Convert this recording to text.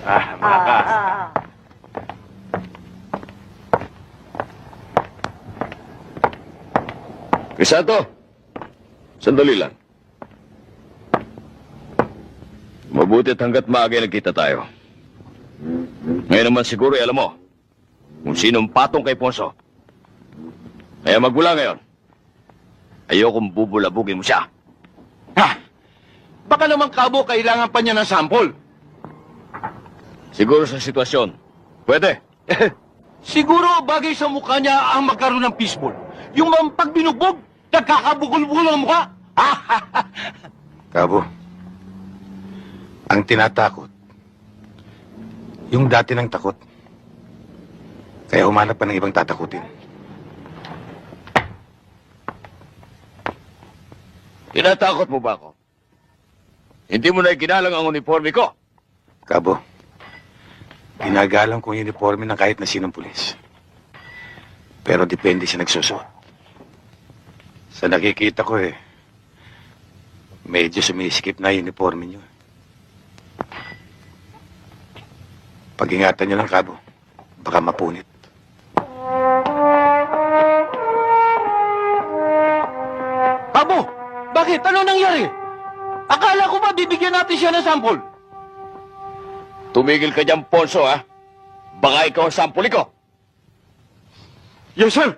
Malakas. Crisanto, sandali lang. Mabutit hanggat maaga nagkita tayo. Ngayon naman siguro, alam mo, kung sinong patong kay Ponso. Kaya magmula ngayon, ayokong bubulabugin mo siya. Ha? Baka naman, Kabo, kailangan pa niya ng sample. Siguro sa sitwasyon. Pwede. Siguro bagay sa mukha niya ang magkaroon ng fishball. Yung pag binugbog, nagkakabukol-bukol ang mukha. Kabo, ang tinatakot, yung dati ng takot. Kaya humanap pa ng ibang tatakutin. Tinatakot mo ba ako? Hindi mo na ikinalang ang uniforme ko. Kabo, ginagalang ko yung uniforme ng kahit na sinong pulis. Pero depende sa nagsusuot. Sa nakikita ko medyo sumisikip na yung uniforme nyo. Pag-ingatan nyo lang, Kabo. Baka mapunit. Kabo, bakit? Ano nangyari? Akala ko ba bibigyan natin siya ng sample? Tumigil ka dyan, Ponso, ha? Baka ikaw ang sampuli ko. Yes, sir.